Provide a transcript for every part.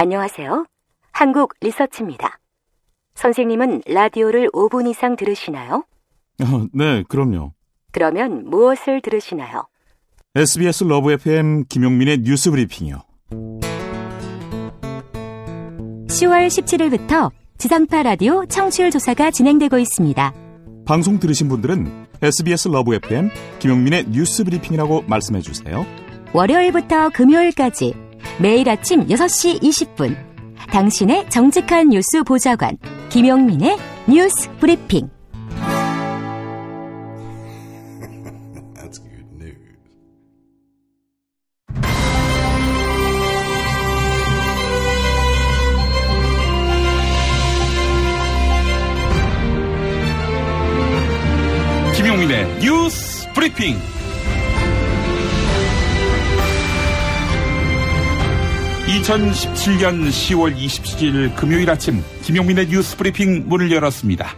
안녕하세요. 한국 리서치입니다. 선생님은 라디오를 5분 이상 들으시나요? 네, 그럼요. 그러면 무엇을 들으시나요? SBS 러브 FM 김용민의 뉴스 브리핑이요. 10월 17일부터 지상파 라디오 청취율 조사가 진행되고 있습니다. 방송 들으신 분들은 SBS 러브 FM 김용민의 뉴스 브리핑이라고 말씀해 주세요. 월요일부터 금요일까지 매일 아침 6시 20분 당신의 정직한 뉴스 보좌관 김용민의 뉴스 브리핑. That's good news. 김용민의 뉴스 브리핑. (2017년 10월 27일) 금요일 아침 김용민의 뉴스 브리핑 문을 열었습니다.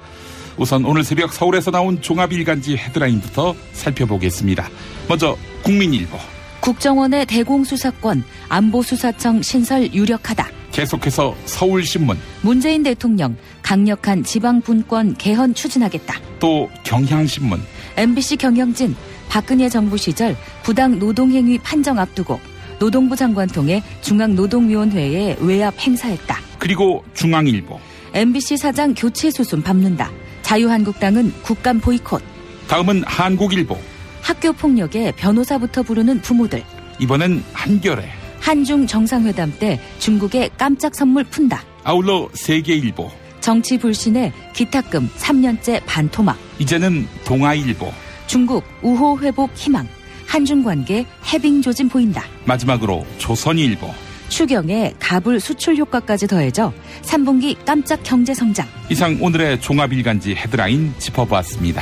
우선 오늘 새벽 서울에서 나온 종합일간지 헤드라인부터 살펴보겠습니다. 먼저 국민일보. 국정원의 대공수사권, 안보수사청 신설 유력하다. 계속해서 서울신문. 문재인 대통령 강력한 지방분권 개헌 추진하겠다. 또 경향신문. MBC 경영진 박근혜 정부 시절 부당 노동행위 판정 앞두고 노동부 장관 통해 중앙노동위원회에 외압 행사했다. 그리고 중앙일보. MBC 사장 교체 수순 밟는다. 자유한국당은 국감 보이콧. 다음은 한국일보. 학교 폭력에 변호사부터 부르는 부모들. 이번엔 한겨레. 한중 정상회담 때 중국에 깜짝 선물 푼다. 아울러 세계일보. 정치 불신에 기탁금 3년째 반토막. 이제는 동아일보. 중국 우호 회복 희망. 한중 관계 해빙 조짐 보인다. 마지막으로 조선일보. 추경에 가불 수출 효과까지 더해져 3분기 깜짝 경제 성장. 이상 오늘의 종합일간지 헤드라인 짚어보았습니다.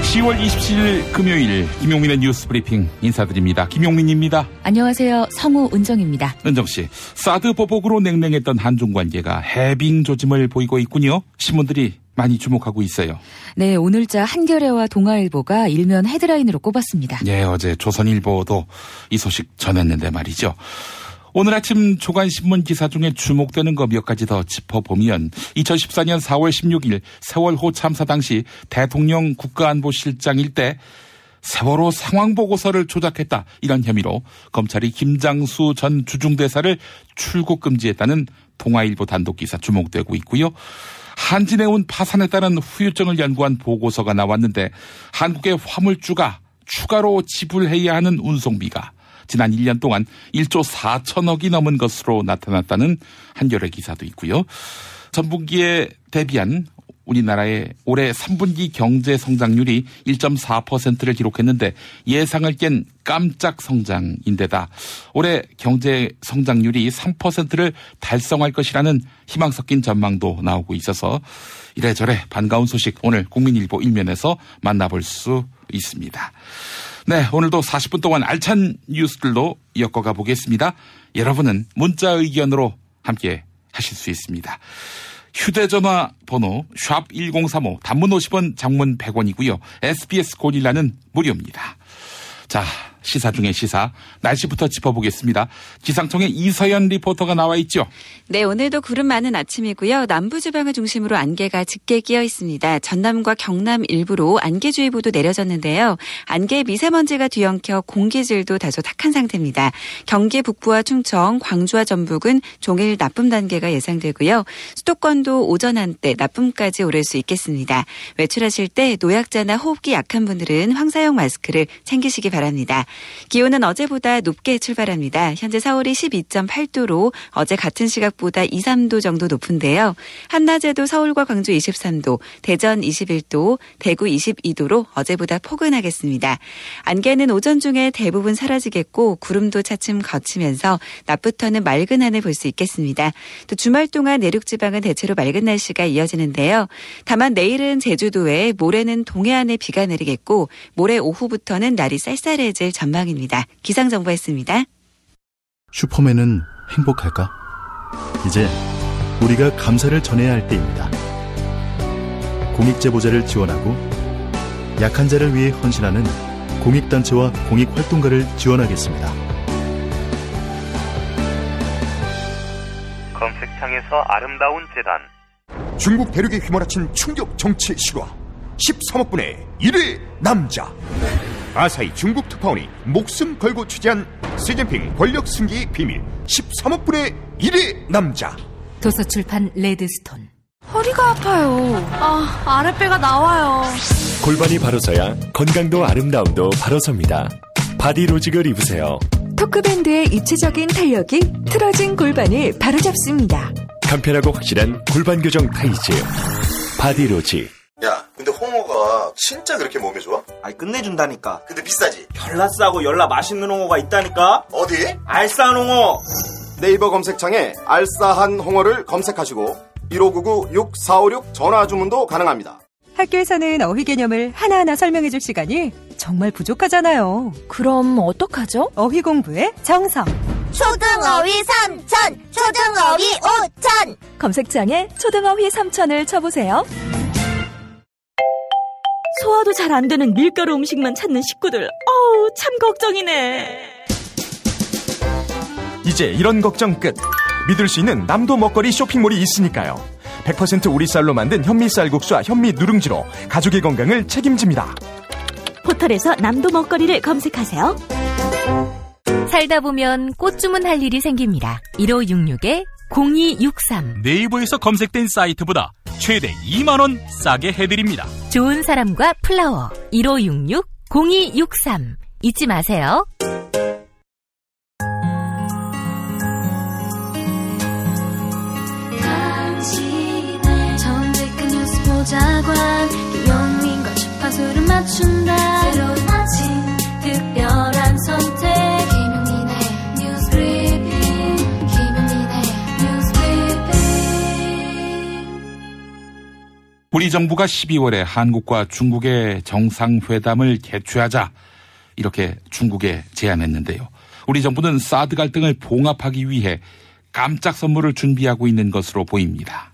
10월 27일 금요일 김용민의 뉴스 브리핑 인사드립니다. 김용민입니다. 안녕하세요. 성우 은정입니다. 은정씨, 사드 보복으로 냉랭했던 한중 관계가 해빙 조짐을 보이고 있군요. 신문들이 많이 주목하고 있어요. 네, 오늘자 한겨레와 동아일보가 일면 헤드라인으로 꼽았습니다. 네, 어제 조선일보도 이 소식 전했는데 말이죠. 오늘 아침 조간신문 기사 중에 주목되는 거 몇 가지 더 짚어보면 2014년 4월 16일 세월호 참사 당시 대통령 국가안보실장일 때 세월호 상황보고서를 조작했다, 이런 혐의로 검찰이 김장수 전 주중대사를 출국 금지했다는 동아일보 단독 기사 주목되고 있고요. 한진해운 파산에 따른 후유증을 연구한 보고서가 나왔는데 한국의 화물주가 추가로 지불해야 하는 운송비가 지난 1년 동안 1조 4천억이 넘은 것으로 나타났다는 한겨레 기사도 있고요. 전분기에 대비한 우리나라의 올해 3분기 경제 성장률이 1.4%를 기록했는데 예상을 깬 깜짝 성장인데다 올해 경제 성장률이 3%를 달성할 것이라는 희망 섞인 전망도 나오고 있어서 이래저래 반가운 소식 오늘 국민일보 일면에서 만나볼 수 있습니다. 네, 오늘도 40분 동안 알찬 뉴스들로 엮어가 보겠습니다. 여러분은 문자 의견으로 함께 하실 수 있습니다. 휴대전화 번호 샵1035 단문 50원 장문 100원이고요. SBS 고릴라는 무료입니다. 자, 시사 중에 시사, 날씨부터 짚어보겠습니다. 기상청의 이서연 리포터가 나와 있죠. 네, 오늘도 구름 많은 아침이고요. 남부지방을 중심으로 안개가 짙게 끼어 있습니다. 전남과 경남 일부로 안개주의보도 내려졌는데요. 안개 미세먼지가 뒤엉켜 공기질도 다소 탁한 상태입니다. 경기 북부와 충청, 광주와 전북은 종일 나쁨 단계가 예상되고요. 수도권도 오전 한때 나쁨까지 오를 수 있겠습니다. 외출하실 때 노약자나 호흡기 약한 분들은 황사용 마스크를 챙기시기 바랍니다. 기온은 어제보다 높게 출발합니다. 현재 서울이 12.8도로 어제 같은 시각보다 2, 3도 정도 높은데요. 한낮에도 서울과 광주 23도, 대전 21도, 대구 22도로 어제보다 포근하겠습니다. 안개는 오전 중에 대부분 사라지겠고 구름도 차츰 걷히면서 낮부터는 맑은 하늘 볼 수 있겠습니다. 또 주말 동안 내륙지방은 대체로 맑은 날씨가 이어지는데요. 다만 내일은 제주도에, 모레는 동해안에 비가 내리겠고 모레 오후부터는 날이 쌀쌀해질 전망입니다. 기상정보였습니다. 슈퍼맨은 행복할까? 이제 우리가 감사를 전해야 할 때입니다. 공익제보자를 지원하고 약한 자를 위해 헌신하는 공익단체와 공익활동가를 지원하겠습니다. 세상에서 아름다운 재단. 중국 대륙에 휘몰아친 충격 정치 실화 13억 분의 1의 남자. 아사히 중국 특파원이 목숨 걸고 취재한 시진핑 권력 승기의 비밀 13억 분의 1의 남자. 도서출판 레드스톤. 허리가 아파요. 아랫배가 나와요. 골반이 바로 서야 건강도 아름다움도 바로 섭니다. 바디로직을 입으세요. 토크밴드의 입체적인 탄력이 틀어진 골반을 바로잡습니다. 간편하고 확실한 골반 교정 타이즈 바디로직. 야, 근데 홍어가 진짜 그렇게 몸에 좋아? 아니, 끝내준다니까. 근데 비싸지? 열나 싸고 열나 맛있는 홍어가 있다니까. 어디? 알싸한 홍어. 네이버 검색창에 알싸한 홍어를 검색하시고 1599-6456 전화 주문도 가능합니다. 학교에서는 어휘 개념을 하나하나 설명해줄 시간이 정말 부족하잖아요. 그럼 어떡하죠? 어휘 공부의 정석. 초등어휘 3000, 초등어휘 5000. 검색창에 초등어휘 3000을 쳐보세요. 소화도 잘 안 되는 밀가루 음식만 찾는 식구들. 참 걱정이네. 이제 이런 걱정 끝. 믿을 수 있는 남도 먹거리 쇼핑몰이 있으니까요. 100% 우리 쌀로 만든 현미 쌀국수와 현미 누룽지로 가족의 건강을 책임집니다. 포털에서 남도 먹거리를 검색하세요. 살다 보면 꽃 주문할 일이 생깁니다. 1566-0263. 네이버에서 검색된 사이트보다 최대 2만원 싸게 해드립니다. 좋은 사람과 플라워. 1566-0263. 잊지 마세요. 정직한 뉴스 보좌관 김용민과 주파수를 맞춘다. 새로운 아침 특별한 선택 김용민의 뉴스 브리핑. 김용민의 뉴스 브리핑. 우리 정부가 12월에 한국과 중국의 정상회담을 개최하자 이렇게 중국에 제안했는데요. 우리 정부는 사드 갈등을 봉합하기 위해 깜짝 선물을 준비하고 있는 것으로 보입니다.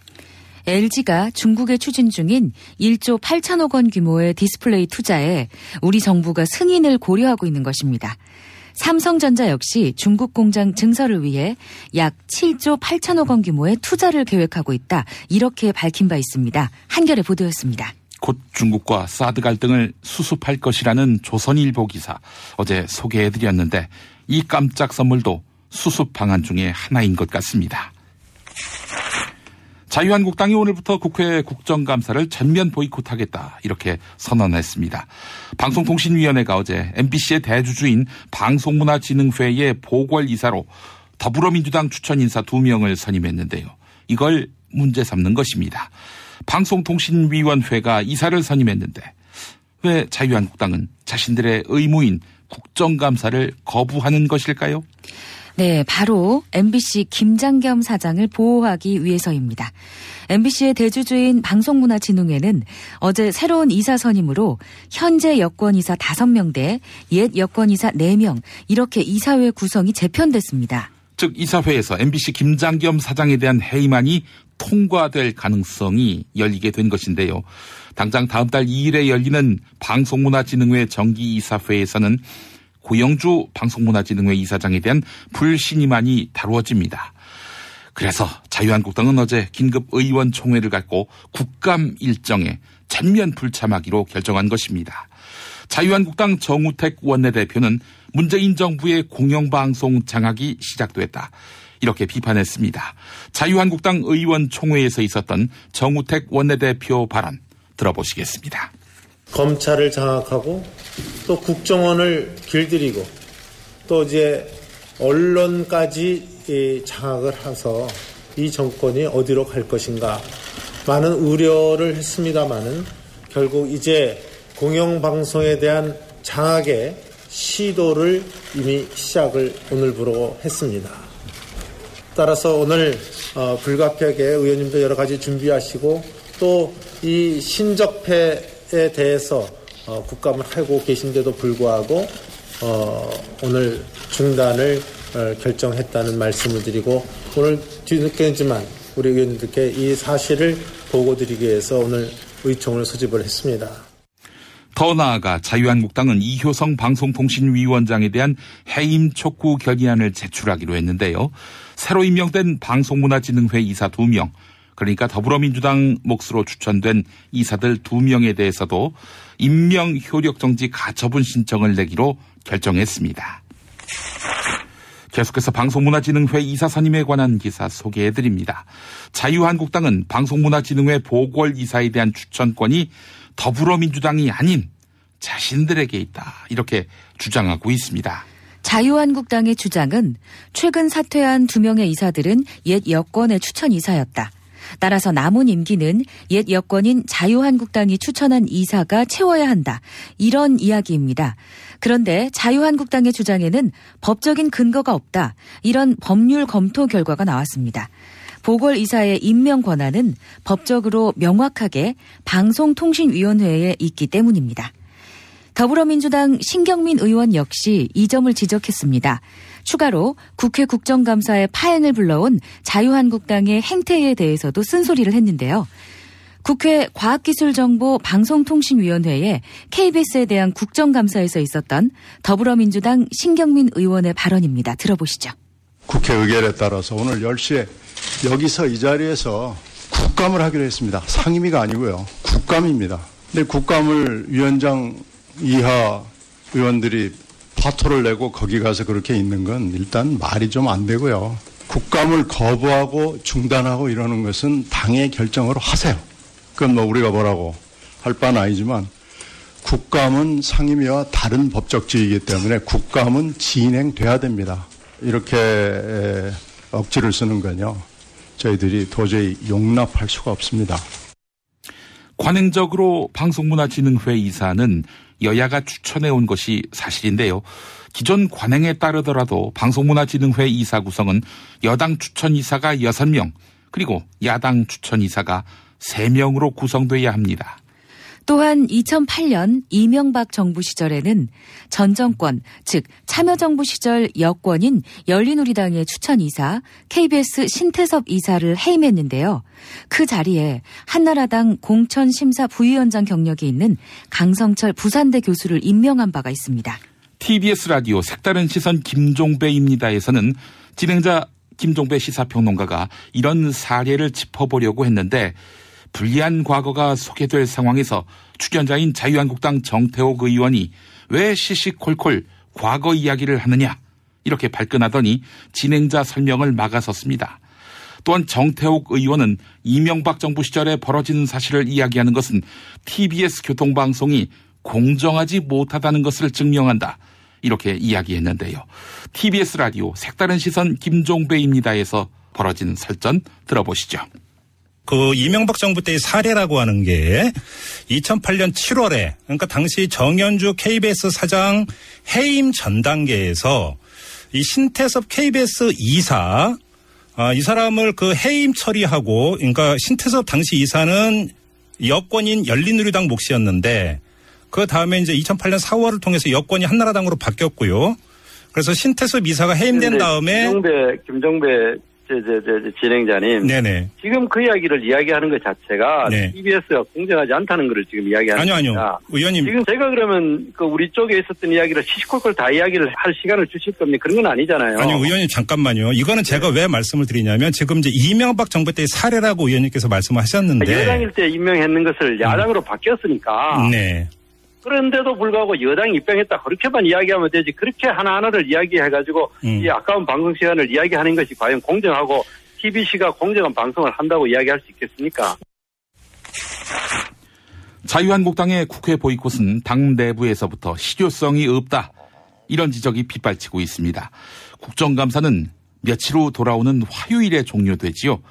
LG가 중국에 추진 중인 1조 8천억 원 규모의 디스플레이 투자에 우리 정부가 승인을 고려하고 있는 것입니다. 삼성전자 역시 중국 공장 증설을 위해 약 7조 8천억 원 규모의 투자를 계획하고 있다. 이렇게 밝힌 바 있습니다. 한겨레 보도였습니다. 곧 중국과 사드 갈등을 수습할 것이라는 조선일보 기사 어제 소개해드렸는데 이 깜짝 선물도 수습 방안 중에 하나인 것 같습니다. 자유한국당이 오늘부터 국회 국정감사를 전면 보이콧하겠다 이렇게 선언했습니다. 방송통신위원회가 어제 MBC의 대주주인 방송문화진흥회의 보궐이사로 더불어민주당 추천 인사 2명을 선임했는데요. 이걸 문제 삼는 것입니다. 방송통신위원회가 이사를 선임했는데 왜 자유한국당은 자신들의 의무인 국정감사를 거부하는 것일까요? 네, 바로 MBC 김장겸 사장을 보호하기 위해서입니다. MBC의 대주주인 방송문화진흥회는 어제 새로운 이사 선임으로 현재 여권이사 5명 대 옛 여권이사 4명 이렇게 이사회 구성이 재편됐습니다. 즉 이사회에서 MBC 김장겸 사장에 대한 해임안이 통과될 가능성이 열리게 된 것인데요. 당장 다음 달 2일에 열리는 방송문화진흥회 정기이사회에서는 고영주 방송문화진흥회 이사장에 대한 불신임안이 다루어집니다. 그래서 자유한국당은 어제 긴급 의원총회를 갖고 국감 일정에 전면 불참하기로 결정한 것입니다. 자유한국당 정우택 원내대표는 문재인 정부의 공영방송 장악이 시작됐다. 이렇게 비판했습니다. 자유한국당 의원총회에서 있었던 정우택 원내대표 발언 들어보시겠습니다. 검찰을 장악하고 또 국정원을 길들이고 또 이제 언론까지 장악을 해서 이 정권이 어디로 갈 것인가 많은 우려를 했습니다마는 결국 이제 공영방송에 대한 장악의 시도를 이미 시작을 오늘부로 했습니다. 따라서 오늘 불가피하게 의원님도 여러 가지 준비하시고 또 이 신적폐에 대해서 국감을 하고 계신데도 불구하고 오늘 중단을 결정했다는 말씀을 드리고 오늘 뒤늦게지만 우리 의원님들께 이 사실을 보고드리기 위해서 오늘 의총을 소집을 했습니다. 더 나아가 자유한국당은 이효성 방송통신위원장에 대한 해임 촉구 결의안을 제출하기로 했는데요. 새로 임명된 방송문화진흥회 이사 2명, 그러니까 더불어민주당 몫으로 추천된 이사들 2명에 대해서도 임명 효력 정지 가처분 신청을 내기로 결정했습니다. 계속해서 방송문화진흥회 이사 선임에 관한 기사 소개해드립니다. 자유한국당은 방송문화진흥회 보궐 이사에 대한 추천권이 더불어민주당이 아닌 자신들에게 있다, 이렇게 주장하고 있습니다. 자유한국당의 주장은 최근 사퇴한 2명의 이사들은 옛 여권의 추천 이사였다. 따라서 남은 임기는 옛 여권인 자유한국당이 추천한 이사가 채워야 한다, 이런 이야기입니다. 그런데 자유한국당의 주장에는 법적인 근거가 없다, 이런 법률 검토 결과가 나왔습니다. 보궐이사의 임명 권한은 법적으로 명확하게 방송통신위원회에 있기 때문입니다. 더불어민주당 신경민 의원 역시 이 점을 지적했습니다. 추가로 국회 국정감사에 파행을 불러온 자유한국당의 행태에 대해서도 쓴소리를 했는데요. 국회 과학기술정보방송통신위원회에 KBS에 대한 국정감사에서 있었던 더불어민주당 신경민 의원의 발언입니다. 들어보시죠. 국회 의결에 따라서 오늘 10시에 여기서 이 자리에서 국감을 하기로 했습니다. 상임위가 아니고요. 국감입니다. 근데 국감을 위원장 이하 의원들이 파토를 내고 거기 가서 그렇게 있는 건 일단 말이 좀 안 되고요. 국감을 거부하고 중단하고 이러는 것은 당의 결정으로 하세요. 그건 뭐 우리가 뭐라고 할 바는 아니지만 국감은 상임위와 다른 법적 지위이기 때문에 국감은 진행돼야 됩니다. 이렇게 억지를 쓰는 건요, 저희들이 도저히 용납할 수가 없습니다. 관행적으로 방송문화진흥회 이사는 여야가 추천해온 것이 사실인데요. 기존 관행에 따르더라도 방송문화진흥회 이사 구성은 여당 추천 이사가 6명, 그리고 야당 추천 이사가 3명으로 구성돼야 합니다. 또한 2008년 이명박 정부 시절에는 전 정권, 즉 참여정부 시절 여권인 열린우리당의 추천 이사 KBS 신태섭 이사를 해임했는데요. 그 자리에 한나라당 공천심사 부위원장 경력이 있는 강성철 부산대 교수를 임명한 바가 있습니다. TBS 라디오 색다른 시선 김종배입니다에서는 진행자 김종배 시사평론가가 이런 사례를 짚어보려고 했는데, 불리한 과거가 소개될 상황에서 출연자인 자유한국당 정태욱 의원이 왜 시시콜콜 과거 이야기를 하느냐, 이렇게 발끈하더니 진행자 설명을 막아섰습니다. 또한 정태욱 의원은 이명박 정부 시절에 벌어진 사실을 이야기하는 것은 TBS 교통방송이 공정하지 못하다는 것을 증명한다, 이렇게 이야기했는데요. TBS 라디오 색다른 시선 김종배입니다에서 벌어진 설전 들어보시죠. 그 이명박 정부 때의 사례라고 하는 게 2008년 7월에, 그러니까 당시 정현주 KBS 사장 해임 전 단계에서 이 신태섭 KBS 이사, 이 사람을 그 해임 처리하고, 그러니까 신태섭 당시 이사는 여권인 열린우리당 몫이었는데 그 다음에 이제 2008년 4월을 통해서 여권이 한나라당으로 바뀌었고요. 그래서 신태섭 이사가 해임된 다음에 김종배 진행자님. 네네. 지금 그 이야기를 이야기하는 것 자체가 TBS가 공정하지 않다는 것을 지금 이야기하는 겁니다. 아니요. 의원님. 지금 제가 그러면 그 우리 쪽에 있었던 이야기를 시시콜콜 다 이야기를 할 시간을 주실 겁니까? 그런 건 아니잖아요. 아니요. 의원님 잠깐만요. 이거는 제가 왜 말씀을 드리냐면 지금 이제 이명박 정부 때의 사례라고 의원님께서 말씀하셨는데. 여당일 때 임명했는 것을 야당으로 바뀌었으니까. 네. 그런데도 불구하고 여당이 입당했다, 그렇게만 이야기하면 되지, 그렇게 하나하나를 이야기해가지고 이 아까운 방송 시간을 이야기하는 것이 과연 공정하고 TBC가 공정한 방송을 한다고 이야기할 수 있겠습니까? 자유한국당의 국회 보이콧은 당 내부에서부터 실효성이 없다, 이런 지적이 빗발치고 있습니다. 국정감사는 며칠 후 돌아오는 화요일에 종료되지요.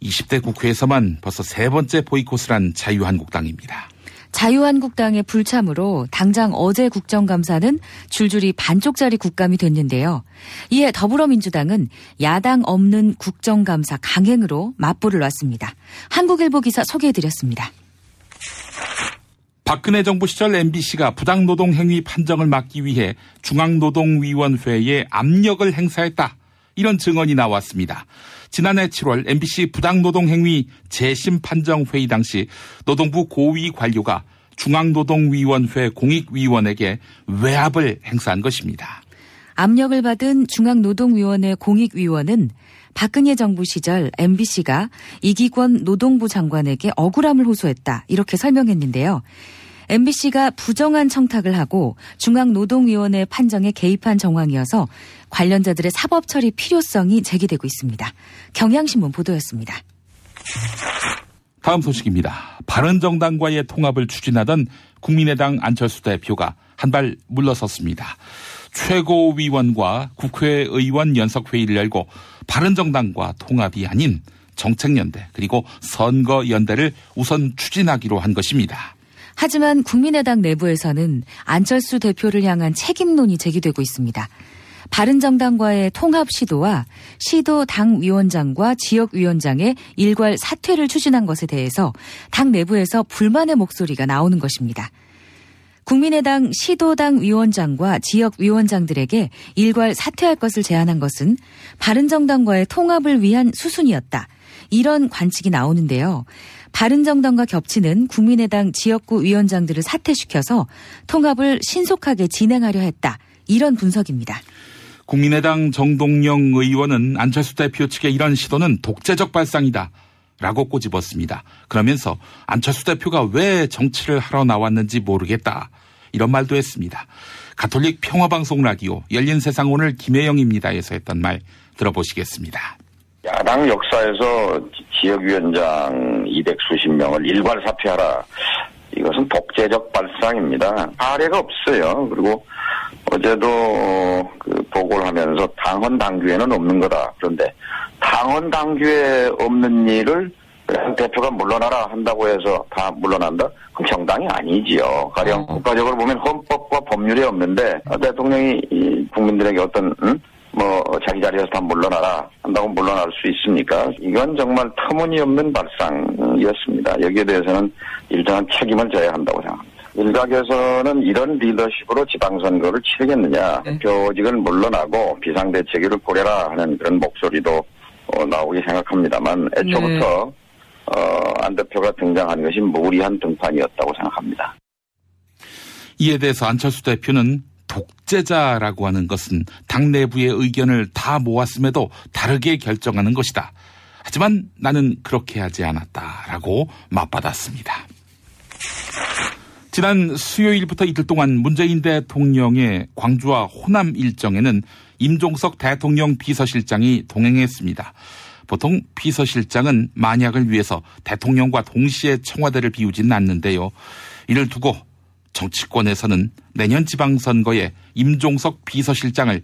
20대 국회에서만 벌써 3번째 보이콧을 한 자유한국당입니다. 자유한국당의 불참으로 당장 어제 국정감사는 줄줄이 반쪽짜리 국감이 됐는데요. 이에 더불어민주당은 야당 없는 국정감사 강행으로 맞불을 놨습니다. 한국일보 기사 소개해드렸습니다. 박근혜 정부 시절 MBC가 부당노동 행위 판정을 막기 위해 중앙노동위원회에 압력을 행사했다, 이런 증언이 나왔습니다. 지난해 7월 MBC 부당노동 행위 재심 판정 회의 당시 노동부 고위 관료가 중앙노동위원회 공익위원에게 외압을 행사한 것입니다. 압력을 받은 중앙노동위원회 공익위원은 박근혜 정부 시절 MBC가 이기권 노동부 장관에게 억울함을 호소했다, 이렇게 설명했는데요. MBC가 부정한 청탁을 하고 중앙노동위원회 판정에 개입한 정황이어서 관련자들의 사법 처리 필요성이 제기되고 있습니다. 경향신문 보도였습니다. 다음 소식입니다. 바른정당과의 통합을 추진하던 국민의당 안철수 대표가 한발 물러섰습니다. 최고위원과 국회의원 연석회의를 열고 바른정당과 통합이 아닌 정책연대 그리고 선거연대를 우선 추진하기로 한 것입니다. 하지만 국민의당 내부에서는 안철수 대표를 향한 책임론이 제기되고 있습니다. 바른정당과의 통합 시도와 시도 당위원장과 지역위원장의 일괄 사퇴를 추진한 것에 대해서 당 내부에서 불만의 목소리가 나오는 것입니다. 국민의당 시도당 위원장과 지역위원장들에게 일괄 사퇴할 것을 제안한 것은 바른정당과의 통합을 위한 수순이었다, 이런 관측이 나오는데요. 바른정당과 겹치는 국민의당 지역구 위원장들을 사퇴시켜서 통합을 신속하게 진행하려 했다, 이런 분석입니다. 국민의당 정동영 의원은 안철수 대표 측의 이런 시도는 독재적 발상이다 라고 꼬집었습니다. 그러면서 안철수 대표가 왜 정치를 하러 나왔는지 모르겠다, 이런 말도 했습니다. 가톨릭 평화방송 라디오 열린세상 오늘 김혜영입니다에서 했던 말 들어보시겠습니다. 야당 역사에서 지역위원장 200수십 명을 일괄 사퇴하라, 이것은 독재적 발상입니다. 사례가 없어요. 그리고 어제도 보고를 하면서 당헌 당규에는 없는 거다. 그런데 당헌 당규에 없는 일을 대표가 물러나라 한다고 해서 다 물러난다? 그럼 정당이 아니지요. 가령 국가적으로 보면 헌법과 법률이 없는데 대통령이 국민들에게 어떤 자기 자리에서 다 물러나라 한다고 물러날 수 있습니까? 이건 정말 터무니없는 발상이었습니다. 여기에 대해서는 일정한 책임을 져야 한다고 생각합니다. 일각에서는 이런 리더십으로 지방선거를 치르겠느냐, 대표직을 물러나고 비상대책위를 꾸려라 하는 그런 목소리도 나오기 생각합니다만 애초부터 안 대표가 등장한 것이 무리한 등판이었다고 생각합니다. 이에 대해서 안철수 대표는 독재자라고 하는 것은 당 내부의 의견을 다 모았음에도 다르게 결정하는 것이다. 하지만 나는 그렇게 하지 않았다라고 맞받았습니다. 지난 수요일부터 이틀 동안 문재인 대통령의 광주와 호남 일정에는 임종석 대통령 비서실장이 동행했습니다. 보통 비서실장은 만약을 위해서 대통령과 동시에 청와대를 비우지는 않는데요. 이를 두고 정치권에서는 내년 지방선거에 임종석 비서실장을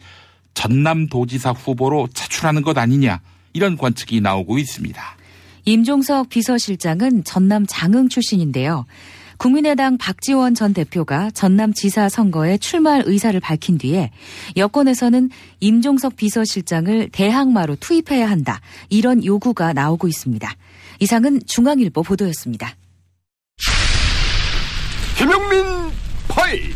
전남도지사 후보로 차출하는 것 아니냐, 이런 관측이 나오고 있습니다. 임종석 비서실장은 전남 장흥 출신인데요. 국민의당 박지원 전 대표가 전남지사 선거에 출마할 의사를 밝힌 뒤에 여권에서는 임종석 비서실장을 대항마로 투입해야 한다, 이런 요구가 나오고 있습니다. 이상은 중앙일보 보도였습니다. 김영민 파일.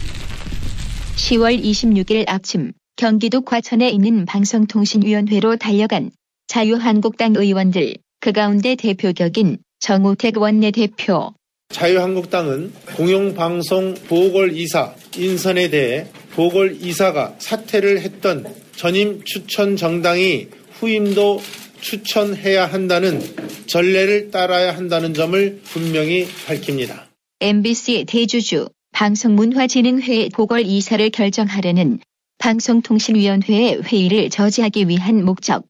10월 26일 아침 경기도 과천에 있는 방송통신위원회로 달려간 자유한국당 의원들, 그 가운데 대표격인 정우택 원내대표. 자유한국당은 공영방송 보궐이사 인선에 대해 보궐이사가 사퇴를 했던 전임 추천 정당이 후임도 추천해야 한다는 전례를 따라야 한다는 점을 분명히 밝힙니다. MBC 대주주 방송문화진흥회 보궐이사를 결정하려는 방송통신위원회의 회의를 저지하기 위한 목적.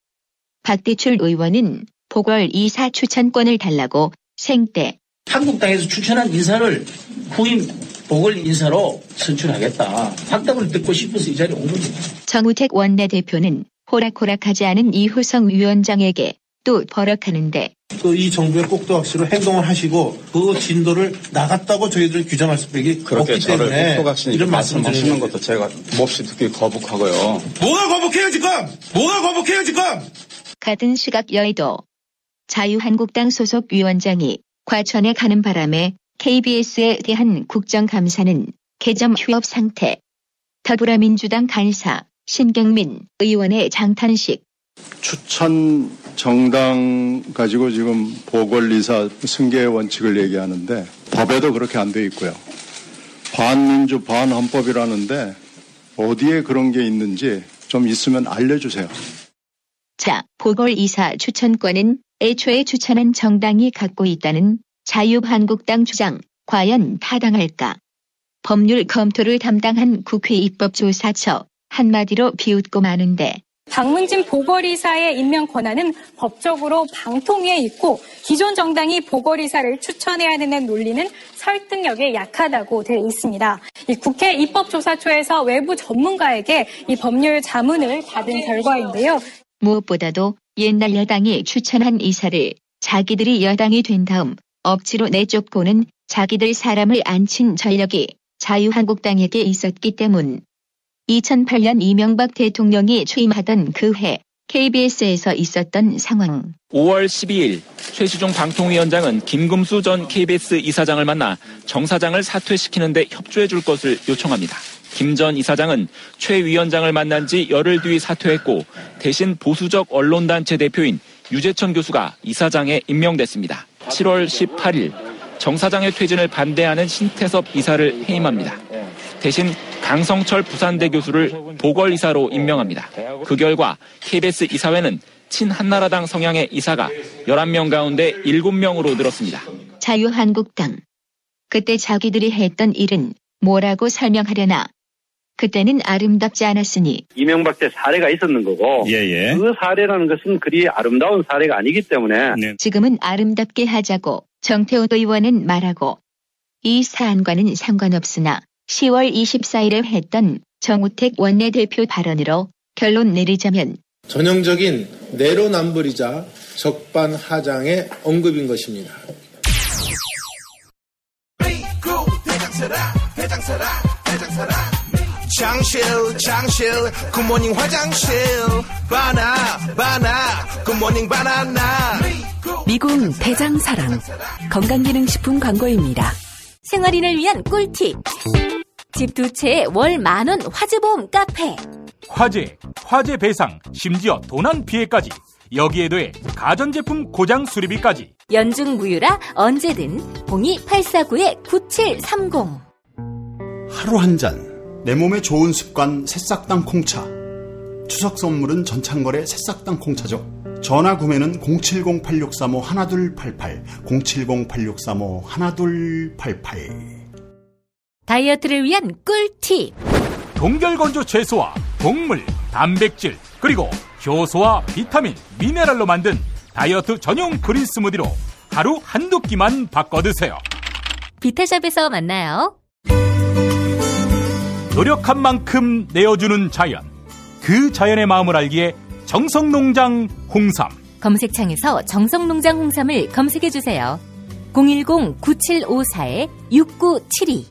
박대출 의원은 보궐이사 추천권을 달라고 생떼. 한국당에서 추천한 인사를 후임 보궐인사로 선출하겠다. 확답을 듣고 싶어서 이 자리에 온 겁니다. 정우택 원내대표는 호락호락하지 않은 이호성 위원장에게 또 버럭하는데. 이 정부의 꼭두각시로 행동을 하시고 그 진도를 나갔다고 저희들을 규정할 수밖에 없기 때문에 이런 말씀하시는 것도 제가 몹시 듣기 거북하고요. 뭐가 거북해요 지금? 뭐가 거북해요 지금? 같은 시각 여의도 자유한국당 소속 위원장이 과천에 가는 바람에 KBS에 대한 국정감사는 개점 휴업 상태. 더불어민주당 간사 신경민 의원의 장탄식. 추천 정당 가지고 지금 보궐이사 승계 원칙을 얘기하는데 법에도 그렇게 안 돼 있고요. 반민주 반헌법이라는데 어디에 그런 게 있는지 좀 있으면 알려주세요. 자, 보궐이사 추천권은 애초에 추천한 정당이 갖고 있다는 자유한국당 주장, 과연 타당할까? 법률 검토를 담당한 국회 입법조사처 한마디로 비웃고 마는데 박문진 보궐이사의 임명 권한은 법적으로 방통위에 있고 기존 정당이 보궐이사를 추천해야 되는 논리는 설득력이 약하다고 되어 있습니다. 이 국회 입법조사처에서 외부 전문가에게 이 법률 자문을 받은 결과인데요. 무엇보다도 옛날 여당이 추천한 이사를 자기들이 여당이 된 다음 억지로 내쫓고는 자기들 사람을 앉힌 전력이 자유한국당에게 있었기 때문. 2008년 이명박 대통령이 취임하던 그 해 KBS에서 있었던 상황. 5월 12일 최시중 방통위원장은 김금수 전 KBS 이사장을 만나 정 사장을 사퇴시키는 데 협조해 줄 것을 요청합니다. 김 전 이사장은 최 위원장을 만난 지 열흘 뒤 사퇴했고 대신 보수적 언론단체 대표인 유재천 교수가 이사장에 임명됐습니다. 7월 18일 정 사장의 퇴진을 반대하는 신태섭 이사를 해임합니다. 대신 강성철 부산대 교수를 보궐이사로 임명합니다. 그 결과 KBS 이사회는 친한나라당 성향의 이사가 11명 가운데 7명으로 늘었습니다. 자유한국당. 그때 자기들이 했던 일은 뭐라고 설명하려나. 그때는 아름답지 않았으니. 이명박 때 사례가 있었는 거고 그 사례라는 것은 그리 아름다운 사례가 아니기 때문에 지금은 아름답게 하자고 정태훈 의원은 말하고 이 사안과는 상관없으나 10월 24일에 했던 정우택 원내대표 발언으로 결론 내리자면 전형적인 내로남불이자 적반하장의 언급인 것입니다. 장실 굿모닝 화장실 바나 굿모닝 바나나. 미궁 대장사랑 건강기능식품 광고입니다. 생활인을 위한 꿀팁. 집 두 채에 월 10,000원 화재보험 카페. 화재 배상, 심지어 도난 피해까지. 여기에 더해 가전제품 고장 수리비까지. 연중 무휴라 언제든 02849-9730. 하루 한 잔. 내 몸에 좋은 습관 새싹당 콩차. 추석 선물은 전창걸의 새싹당 콩차죠. 전화 구매는 070-8635-1288 070-8635-1288. 다이어트를 위한 꿀팁. 동결건조 채소와 곡물, 단백질, 그리고 효소와 비타민, 미네랄로 만든 다이어트 전용 그린 스무디로 하루 한두 끼만 바꿔 드세요. 비타샵에서 만나요. 노력한 만큼 내어주는 자연. 그 자연의 마음을 알기에 정성농장 홍삼. 검색창에서 정성농장 홍삼을 검색해주세요. 010-9754-6972.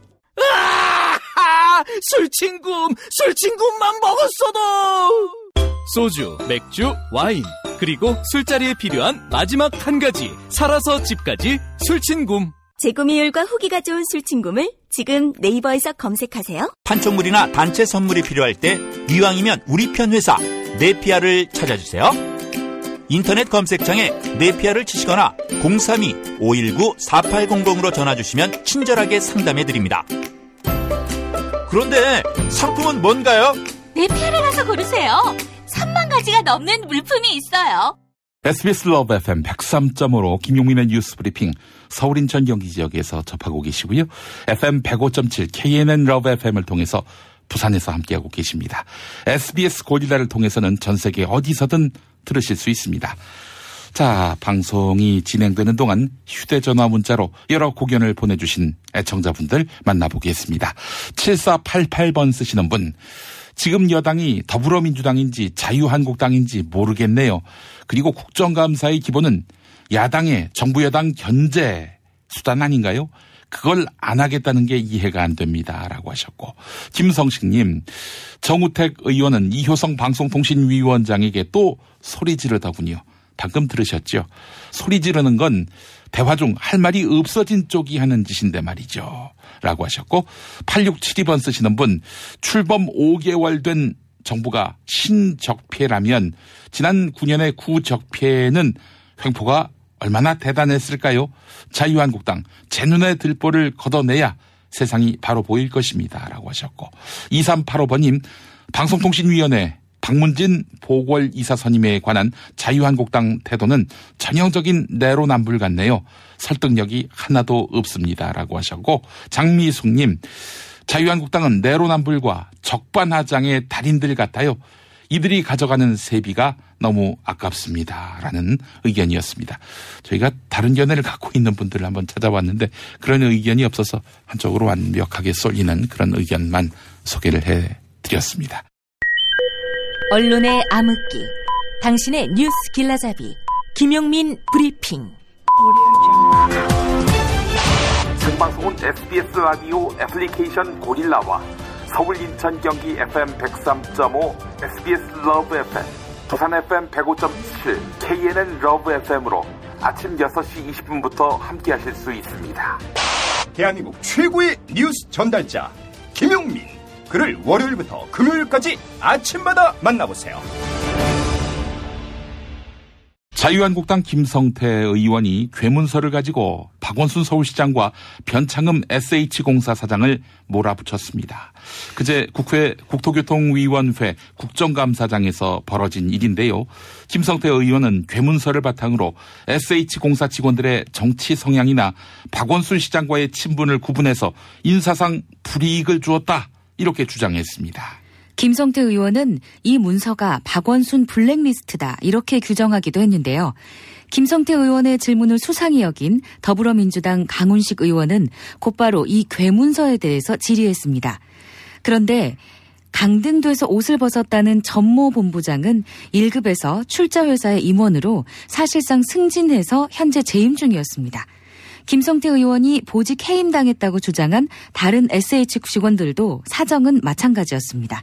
술친구만 먹었어도. 소주, 맥주, 와인, 그리고 술자리에 필요한 마지막 한 가지, 살아서 집까지 술친굼. 재구매율과 후기가 좋은 술친굼을 지금 네이버에서 검색하세요. 판촉물이나 단체 선물이 필요할 때 이왕이면 우리 편 회사 네피아를 찾아주세요. 인터넷 검색창에 네피아를 치시거나 032-519-4800으로 전화주시면 친절하게 상담해드립니다. 그런데 상품은 뭔가요? 네피아를 가서 고르세요. 3만 가지가 넘는 물품이 있어요. SBS 러브 FM 103.5로 김용민의 뉴스 브리핑 서울 인천 경기 지역에서 접하고 계시고요. FM 105.7 KNN 러브 FM을 통해서 부산에서 함께하고 계십니다. SBS 고릴라를 통해서는 전 세계 어디서든 들으실 수 있습니다. 자, 방송이 진행되는 동안 휴대전화 문자로 여러 고견을 보내주신 애청자분들 만나보겠습니다. 7488번 쓰시는 분, 지금 여당이 더불어민주당인지 자유한국당인지 모르겠네요. 그리고 국정감사의 기본은 야당의 정부 여당 견제 수단 아닌가요? 그걸 안 하겠다는 게 이해가 안 됩니다. 라고 하셨고, 김성식님, 정우택 의원은 이효성 방송통신위원장에게 또 소리 지르더군요. 방금 들으셨죠? 소리 지르는 건 대화 중 할 말이 없어진 쪽이 하는 짓인데 말이죠. 라고 하셨고, 8672번 쓰시는 분, 출범 5개월 된 정부가 신적폐라면 지난 9년의 구적폐는 횡포가 얼마나 대단했을까요? 자유한국당 제 눈에 들보를 걷어내야 세상이 바로 보일 것입니다. 라고 하셨고 2385번님 방송통신위원회 박문진 보궐이사 선임에 관한 자유한국당 태도는 전형적인 내로남불 같네요. 설득력이 하나도 없습니다. 라고 하셨고 장미숙님 자유한국당은 내로남불과 적반하장의 달인들 같아요. 이들이 가져가는 세비가 너무 아깝습니다. 라는 의견이었습니다. 저희가 다른 견해를 갖고 있는 분들을 한번 찾아봤는데 그런 의견이 없어서 한쪽으로 완벽하게 쏠리는 그런 의견만 소개를 해드렸습니다. 언론의 암흑기, 당신의 뉴스 길라잡이, 김용민 브리핑. 생방송은 SBS 라디오 애플리케이션 고릴라와 서울, 인천, 경기 FM 103.5, SBS 러브 FM, 부산 FM 105.7, KNN 러브 FM으로 아침 6시 20분부터 함께하실 수 있습니다. 대한민국 최고의 뉴스 전달자 김용민. 그를 월요일부터 금요일까지 아침마다 만나보세요. 자유한국당 김성태 의원이 괴문서를 가지고 박원순 서울시장과 변창흠 SH공사 사장을 몰아붙였습니다. 그제 국회 국토교통위원회 국정감사장에서 벌어진 일인데요. 김성태 의원은 괴문서를 바탕으로 SH공사 직원들의 정치 성향이나 박원순 시장과의 친분을 구분해서 인사상 불이익을 주었다. 이렇게 주장했습니다. 김성태 의원은 이 문서가 박원순 블랙리스트다 이렇게 규정하기도 했는데요. 김성태 의원의 질문을 수상히 여긴 더불어민주당 강훈식 의원은 곧바로 이 괴문서에 대해서 질의했습니다. 그런데 강등돼서 옷을 벗었다는 전모 본부장은 1급에서 출자회사의 임원으로 사실상 승진해서 현재 재임 중이었습니다. 김성태 의원이 보직 해임당했다고 주장한 다른 SH 직원들도 사정은 마찬가지였습니다.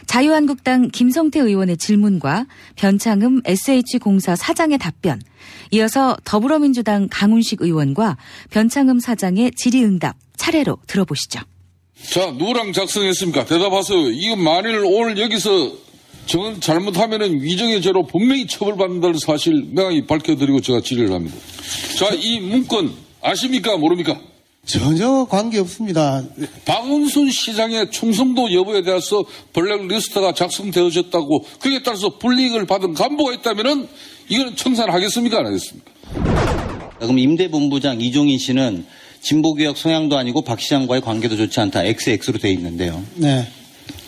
자유한국당 김성태 의원의 질문과 변창흠 SH공사 사장의 답변, 이어서 더불어민주당 강훈식 의원과 변창흠 사장의 질의응답 차례로 들어보시죠. 자, 누구랑 작성했습니까? 대답하세요. 이거 만일 오늘 여기서 잘못하면은 위정의 죄로 분명히 처벌받는다는 사실 명확히 밝혀드리고 제가 질의를 합니다. 자, 이 문건 아십니까? 모릅니까? 전혀 관계없습니다. 박원순 시장의 충성도 여부에 대해서 블랙리스트가 작성되어졌다고 그에 따라서 불이익을 받은 간부가 있다면은 이거는 청산하겠습니까? 안 하겠습니까? 그럼 임대본부장 이종인 씨는 진보개혁 성향도 아니고 박 시장과의 관계도 좋지 않다. XX로 돼 있는데요. 네.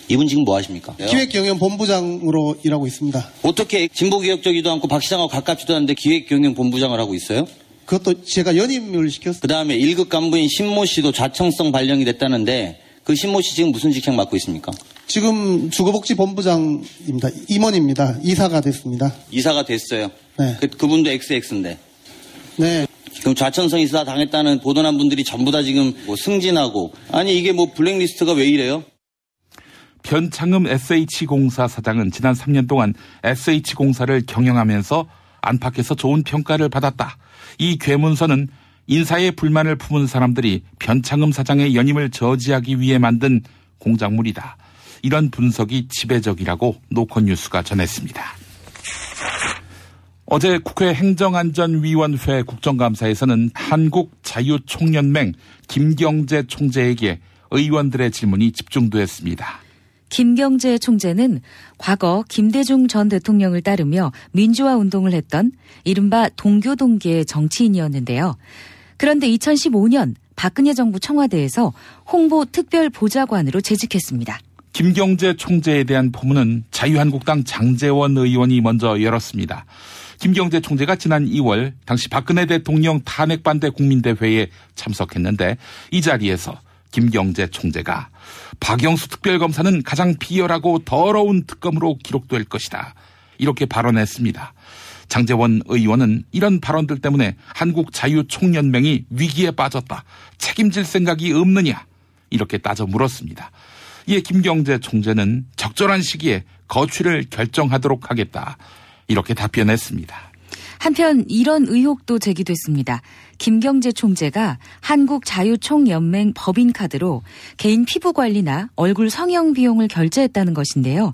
이분 지금 뭐 하십니까? 기획경영본부장으로 일하고 있습니다. 어떻게 진보개혁적이도 않고 박 시장하고 가깝지도 않은데 기획경영본부장을 하고 있어요? 그것도 제가 연임을 시켰어요. 그 다음에 1급 간부인 신모 씨도 자청성 발령이 됐다는데 그 신모 씨 지금 무슨 직책 맡고 있습니까? 지금 주거복지본부장입니다. 임원입니다. 이사가 됐습니다. 이사가 됐어요. 네. 그분도 XX인데. 네. 그럼 좌천성 이사 당했다는 보도난 분들이 전부 다 지금 뭐 승진하고 아니 이게 뭐 블랙리스트가 왜 이래요? 변창흠 SH공사 사장은 지난 3년 동안 SH공사를 경영하면서 안팎에서 좋은 평가를 받았다. 이 괴문서는 인사에 불만을 품은 사람들이 변창흠 사장의 연임을 저지하기 위해 만든 공작물이다. 이런 분석이 지배적이라고 노컷뉴스가 전했습니다. 어제 국회 행정안전위원회 국정감사에서는 한국자유총연맹 김경재 총재에게 의원들의 질문이 집중됐습니다. 김경재 총재는 과거 김대중 전 대통령을 따르며 민주화 운동을 했던 이른바 동교동계의 정치인이었는데요. 그런데 2015년 박근혜 정부 청와대에서 홍보특별보좌관으로 재직했습니다. 김경재 총재에 대한 포문은 자유한국당 장제원 의원이 먼저 열었습니다. 김경재 총재가 지난 2월 당시 박근혜 대통령 탄핵반대 국민대회에 참석했는데 이 자리에서 김경재 총재가 박영수 특별검사는 가장 비열하고 더러운 특검으로 기록될 것이다. 이렇게 발언했습니다. 장제원 의원은 이런 발언들 때문에 한국자유총연맹이 위기에 빠졌다. 책임질 생각이 없느냐. 이렇게 따져 물었습니다. 이에 김경재 총재는 적절한 시기에 거취를 결정하도록 하겠다. 이렇게 답변했습니다. 한편 이런 의혹도 제기됐습니다. 김경재 총재가 한국자유총연맹 법인카드로 개인 피부관리나 얼굴 성형 비용을 결제했다는 것인데요.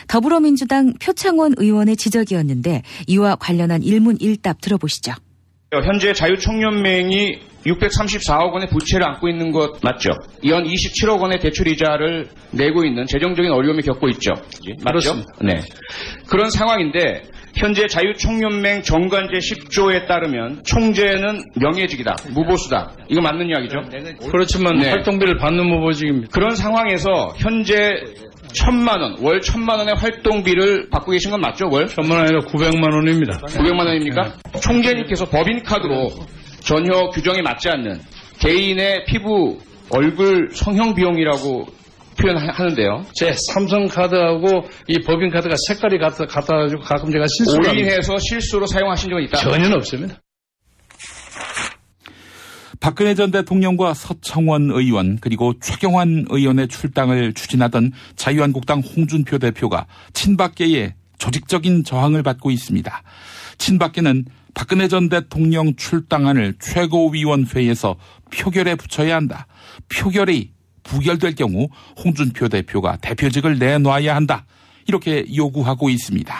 더불어민주당 표창원 의원의 지적이었는데 이와 관련한 일문일답 들어보시죠. 현재 자유총연맹이 634억 원의 부채를 안고 있는 것 맞죠? 연 27억 원의 대출이자를 내고 있는 재정적인 어려움을 겪고 있죠. 맞죠? 그렇습니다. 네. 그런 상황인데 현재 자유총연맹 정관제 10조에 따르면 총재는 명예직이다, 무보수다. 이거 맞는 이야기죠? 그렇지만 네. 활동비를 받는 무보직입니다. 그런 상황에서 현재 1,000만 원, 월 1,000만 원의 활동비를 받고 계신 건 맞죠? 월? 1,000만 원 아니라 900만 원입니다. 900만 원입니까? 네. 총재님께서 법인카드로 전혀 규정에 맞지 않는 개인의 피부, 얼굴 성형 비용이라고 표현하는데요. 제 삼성카드하고 이 법인카드가 색깔이 같아가지고 가끔 제가 실수를 오인해서 실수로 사용하신 적은 있다? 전혀 없습니다. 박근혜 전 대통령과 서청원 의원 그리고 최경환 의원의 출당을 추진하던 자유한국당 홍준표 대표가 친박계의 조직적인 저항을 받고 있습니다. 친박계는 박근혜 전 대통령 출당안을 최고위원회에서 표결에 붙여야 한다. 표결이 부결될 경우 홍준표 대표가 대표직을 내놔야 한다. 이렇게 요구하고 있습니다.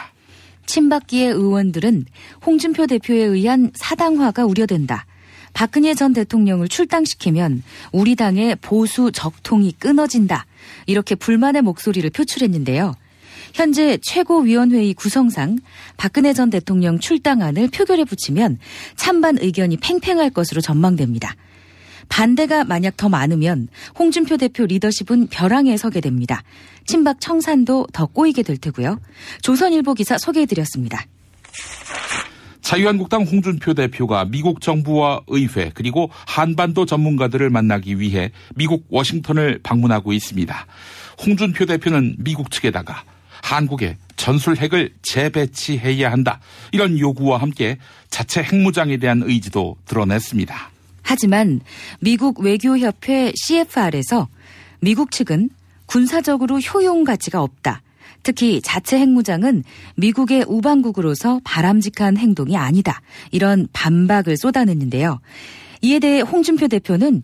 친박계의 의원들은 홍준표 대표에 의한 사당화가 우려된다. 박근혜 전 대통령을 출당시키면 우리 당의 보수 적통이 끊어진다. 이렇게 불만의 목소리를 표출했는데요. 현재 최고위원회의 구성상 박근혜 전 대통령 출당안을 표결에 붙이면 찬반 의견이 팽팽할 것으로 전망됩니다. 반대가 만약 더 많으면 홍준표 대표 리더십은 벼랑에 서게 됩니다. 친박 청산도 더 꼬이게 될 테고요. 조선일보 기사 소개해드렸습니다. 자유한국당 홍준표 대표가 미국 정부와 의회 그리고 한반도 전문가들을 만나기 위해 미국 워싱턴을 방문하고 있습니다. 홍준표 대표는 미국 측에다가 한국에 전술핵을 재배치해야 한다. 이런 요구와 함께 자체 핵무장에 대한 의지도 드러냈습니다. 하지만 미국 외교협회 CFR에서 미국 측은 군사적으로 효용 가치가 없다. 특히 자체 핵무장은 미국의 우방국으로서 바람직한 행동이 아니다. 이런 반박을 쏟아냈는데요. 이에 대해 홍준표 대표는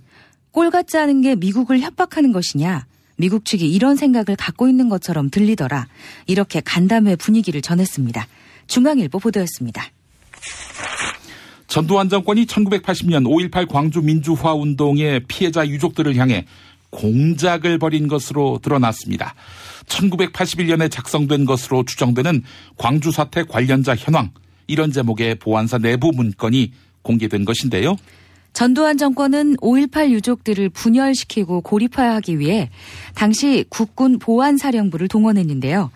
꼴 같지 않은 게 미국을 협박하는 것이냐. 미국 측이 이런 생각을 갖고 있는 것처럼 들리더라. 이렇게 간담회 분위기를 전했습니다. 중앙일보 보도였습니다. 전두환 정권이 1980년 5.18 광주 민주화 운동의 피해자 유족들을 향해 공작을 벌인 것으로 드러났습니다. 1981년에 작성된 것으로 추정되는 광주 사태 관련자 현황, 이런 제목의 보안사 내부 문건이 공개된 것인데요. 전두환 정권은 5.18 유족들을 분열시키고 고립화하기 위해 당시 국군 보안사령부를 동원했는데요.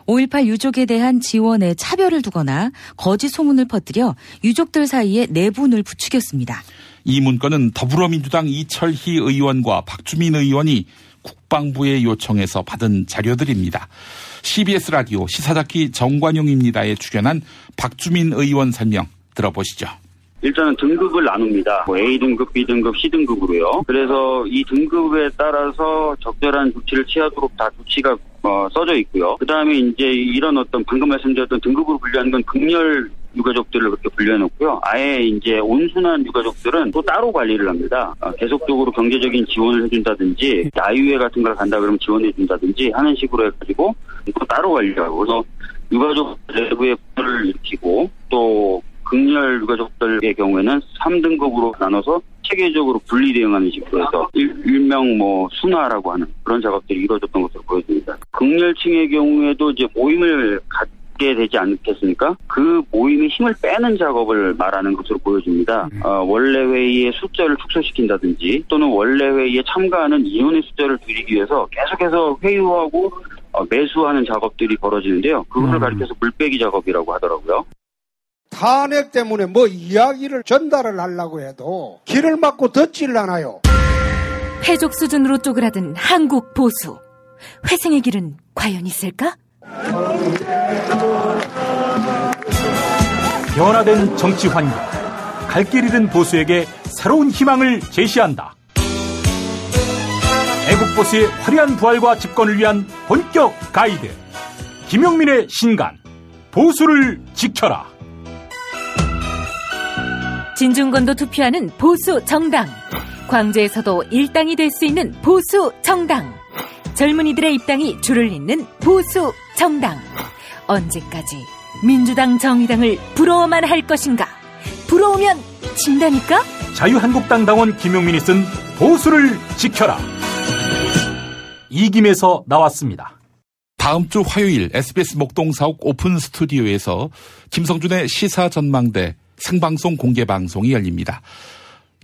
5.18 유족에 대한 지원에 차별을 두거나 거짓 소문을 퍼뜨려 유족들 사이에 내분을 부추겼습니다. 이 문건은 더불어민주당 이철희 의원과 박주민 의원이 국방부에 요청해서 받은 자료들입니다. CBS 라디오 시사자키 정관용입니다에 출연한 박주민 의원 설명 들어보시죠. 일단은 등급을 나눕니다. A등급, B등급, C등급으로요. 그래서 이 등급에 따라서 적절한 조치를 취하도록 다 조치가 써져 있고요. 그 다음에 이제 이런 어떤 방금 말씀드렸던 등급으로 분류하는 건 극렬 유가족들을 그렇게 분류해놓고요. 아예 이제 온순한 유가족들은 또 따로 관리를 합니다. 계속적으로 경제적인 지원을 해준다든지 야유회 같은 걸 간다 그러면 지원해준다든지 하는 식으로 해가지고 또 따로 관리하고 그래서 유가족 내부의 분열을 일으키고 또 극렬 유가족들의 경우에는 3등급으로 나눠서 체계적으로 분리 대응하는 식으로 해서 일명 순화라고 하는 그런 작업들이 이루어졌던 것으로 보여집니다. 극렬층의 경우에도 이제 모임을 갖게 되지 않겠습니까? 그 모임의 힘을 빼는 작업을 말하는 것으로 보여집니다. 원래 회의의 숫자를 축소시킨다든지 또는 원래 회의에 참가하는 인원의 숫자를 줄이기 위해서 계속해서 회유하고 매수하는 작업들이 벌어지는데요. 그거를 가리켜서 물빼기 작업이라고 하더라고요. 탄핵 때문에 이야기를 전달을 하려고 해도 길을 막고 듣질 않아요. 패족 수준으로 쪼그라든 한국 보수. 회생의 길은 과연 있을까? 변화된 정치 환경. 갈 길 잃은 보수에게 새로운 희망을 제시한다. 애국 보수의 화려한 부활과 집권을 위한 본격 가이드. 김용민의 신간. 보수를 지켜라. 진중권도 투표하는 보수 정당. 광주에서도 일당이 될 수 있는 보수 정당. 젊은이들의 입당이 줄을 잇는 보수 정당. 언제까지 민주당 정의당을 부러워만 할 것인가? 부러우면 진다니까? 자유한국당 당원 김용민이 쓴 보수를 지켜라. 이김에서 나왔습니다. 다음 주 화요일 SBS 목동 사옥 오픈 스튜디오에서 김성준의 시사전망대 생방송 공개방송이 열립니다.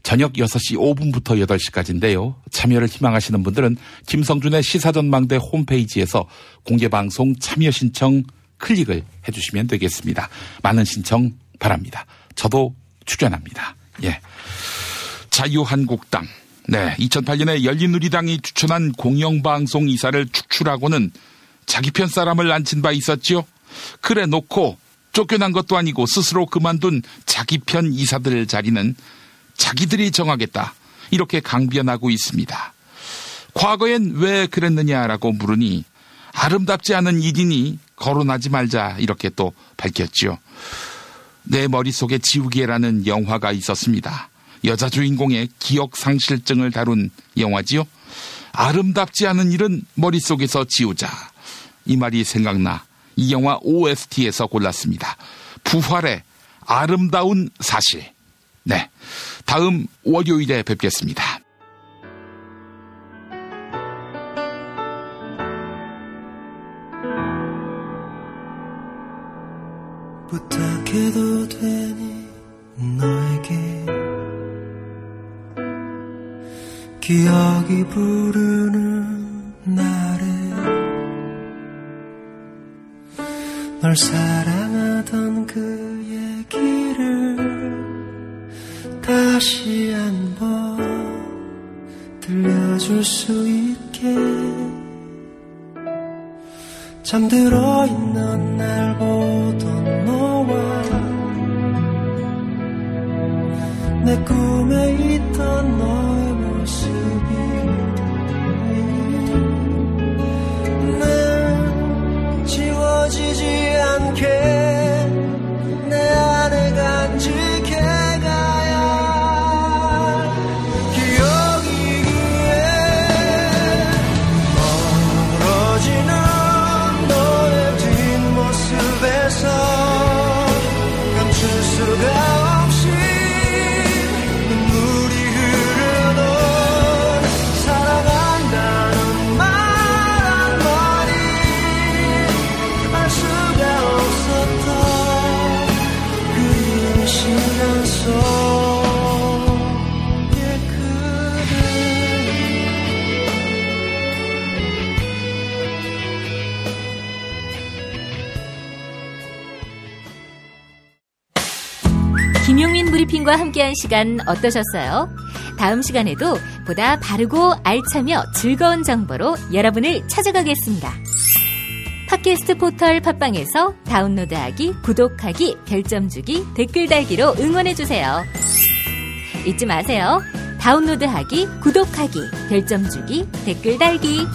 저녁 6시 5분부터 8시까지인데요. 참여를 희망하시는 분들은 김성준의 시사전망대 홈페이지에서 공개방송 참여 신청 클릭을 해주시면 되겠습니다. 많은 신청 바랍니다. 저도 출연합니다. 예. 자유한국당. 네. 2008년에 열린우리당이 추천한 공영방송 이사를 축출하고는 자기 편 사람을 앉힌 바 있었지요. 그래 놓고 쫓겨난 것도 아니고 스스로 그만둔 자기 편 이사들 자리는 자기들이 정하겠다. 이렇게 강변하고 있습니다. 과거엔 왜 그랬느냐라고 물으니 아름답지 않은 일이니 거론하지 말자 이렇게 또 밝혔지요. 내 머릿속에 지우개라는 영화가 있었습니다. 여자 주인공의 기억 상실증을 다룬 영화지요. 아름답지 않은 일은 머릿속에서 지우자. 이 말이 생각나 이 영화 OST에서 골랐습니다. 부활의 아름다운 사실. 네, 다음 월요일에 뵙겠습니다. 부탁해도 되니 너에게 기억이 부르는 날에 널 사랑하던 그 얘기를 다시 한번 들려줄 수 있게 잠들어 있는 날 보던 너와 내 꿈에 있던 너의 모습이 늘 지워지지 않게 내 안에 간직해 가야 기억이기에 멀어지는 너의 뒷모습에서 감출 수가 없이 눈물이 흐르던 사랑한다는 말 한마디 알 수가 없었던 그리운 시간 속에 그대 김용민 브리핑과 함께한 시간 어떠셨어요? 다음 시간에도 보다 바르고 알차며 즐거운 정보로 여러분을 찾아가겠습니다. 팟캐스트 포털 팟빵에서 다운로드하기, 구독하기, 별점 주기, 댓글 달기로 응원해주세요. 잊지 마세요. 다운로드하기, 구독하기, 별점 주기, 댓글 달기.